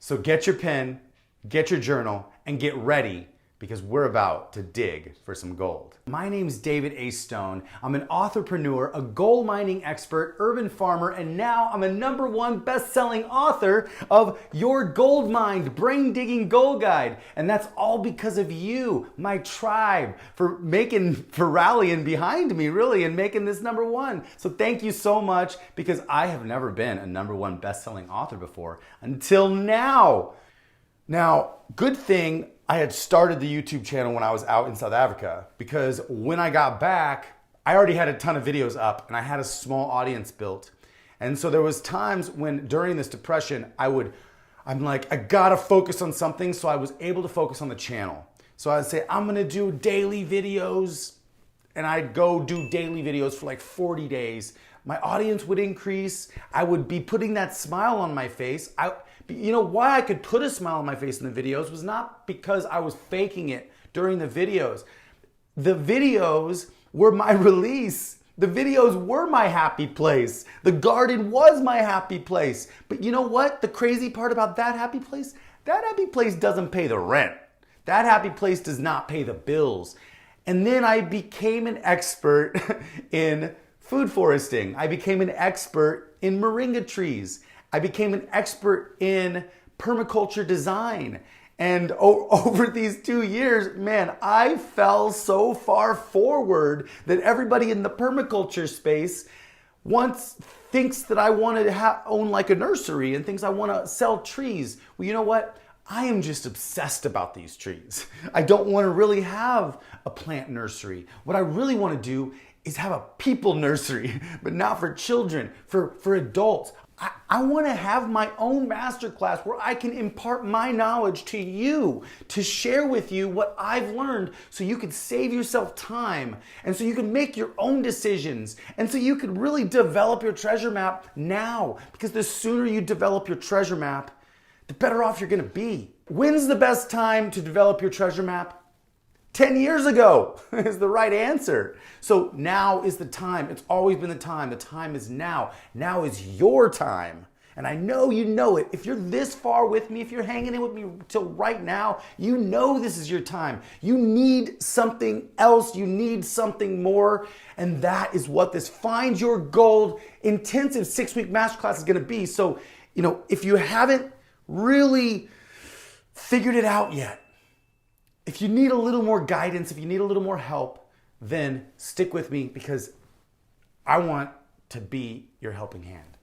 So get your pen, get your journal, and get ready because we're about to dig for some gold. My name's David A. Stone. I'm an entrepreneur, a gold mining expert, urban farmer, and now I'm a #1 best-selling author of Your Gold Mined Brain-Digging Gold Guide. And that's all because of you, my tribe, for rallying behind me, really, and making this #1. So thank you so much, because I have never been a #1 best-selling author before until now. Now, good thing I had started the YouTube channel when I was out in South Africa, because when I got back, I already had a ton of videos up and I had a small audience built. And so there was times when during this depression, I'm like, I gotta focus on something. So I was able to focus on the channel. So I'd say, I'm gonna do daily videos, and I'd go do daily videos for like 40 days. My audience would increase. I would be putting that smile on my face. You know why I could put a smile on my face in the videos was not because I was faking it during the videos. The videos were my release. The videos were my happy place. The garden was my happy place. But you know what? The crazy part about that happy place doesn't pay the rent. That happy place does not pay the bills. And then I became an expert in food foresting. I became an expert in moringa trees. I became an expert in permaculture design. And over these 2 years, man, I fell so far forward that everybody in the permaculture space thinks that I want to own like a nursery and thinks I want to sell trees. Well, you know what? I am just obsessed about these trees. I don't want to really have a plant nursery. What I really want to do is have a people nursery, but not for children, for adults. I want to have my own masterclass where I can impart my knowledge to you, to share with you what I've learned so you can save yourself time, and so you can make your own decisions, and so you can really develop your treasure map now, because the sooner you develop your treasure map, the better off you're going to be. When's the best time to develop your treasure map? 10 years ago is the right answer. So now is the time. It's always been the time. The time is now. Now is your time. And I know you know it. If you're this far with me, if you're hanging in with me till right now, you know this is your time. You need something else. You need something more. And that is what this Find Your Gold intensive 6-week masterclass is going to be. So, if you haven't really figured it out yet, if you need a little more guidance, if you need a little more help, then stick with me, because I want to be your helping hand.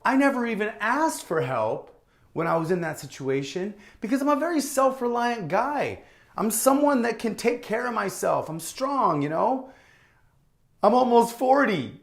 I never even asked for help when I was in that situation, because I'm a very self-reliant guy. I'm someone that can take care of myself. I'm strong, I'm almost 40.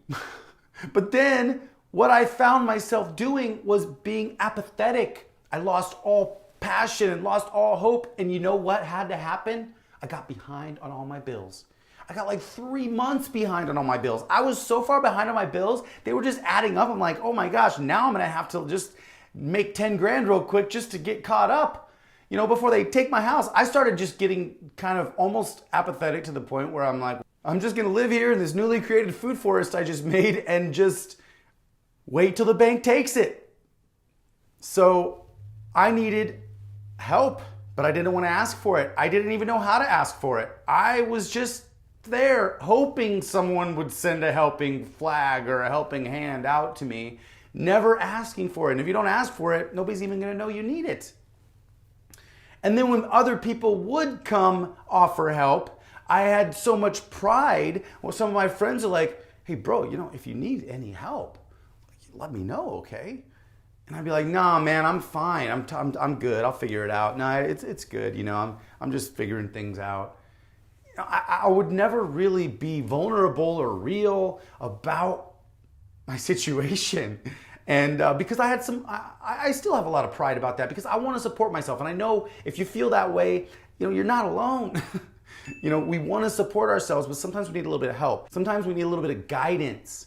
But then what I found myself doing was being apathetic. I lost all passion and lost all hope. And you know what had to happen? I got behind on all my bills. I got like 3 months behind on all my bills. I was so far behind on my bills, they were just adding up. I'm like, oh my gosh, now I'm gonna have to just make 10 grand real quick just to get caught up. Before they take my house, I started just getting kind of almost apathetic to the point where I'm like, I'm just gonna live here in this newly created food forest I just made and just wait till the bank takes it. So I needed help, but I didn't want to ask for it. I didn't even know how to ask for it. I was just there hoping someone would send a helping flag or a helping hand out to me, never asking for it. And if you don't ask for it, nobody's even going to know you need it. And then when other people would come offer help, I had so much pride. Well, some of my friends are like, hey bro, if you need any help, let me know, okay? And I'd be like, nah, man, I'm fine. I'm good. I'll figure it out. No, it's good. I'm just figuring things out. I would never really be vulnerable or real about my situation. And because I still have a lot of pride about that, because I want to support myself. And I know if you feel that way, you're not alone. We want to support ourselves, but sometimes we need a little bit of help. Sometimes we need a little bit of guidance.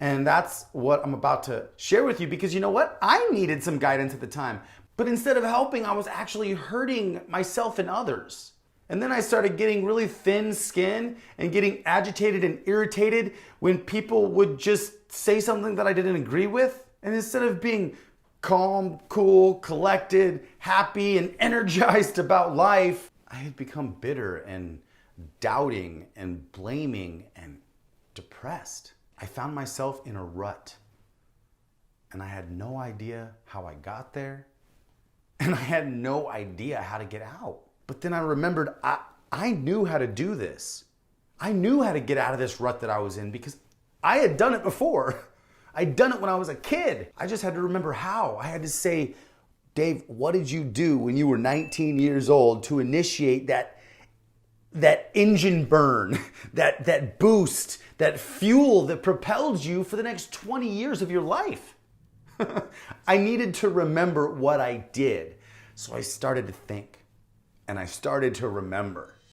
And that's what I'm about to share with you, because you know what? I needed some guidance at the time. But instead of helping, I was actually hurting myself and others. And then I started getting really thin skin and getting agitated and irritated when people would just say something that I didn't agree with. And instead of being calm, cool, collected, happy, and energized about life, I had become bitter and doubting and blaming and depressed. I found myself in a rut, and I had no idea how I got there, and I had no idea how to get out. But then I remembered I knew how to do this. I knew how to get out of this rut that I was in because I had done it before. I'd done it when I was a kid. I just had to remember how. I had to say, Dave, what did you do when you were 19 years old to initiate that engine burn, that boost, that fuel that propelled you for the next 20 years of your life? I needed to remember what I did. So I started to think, and I started to remember.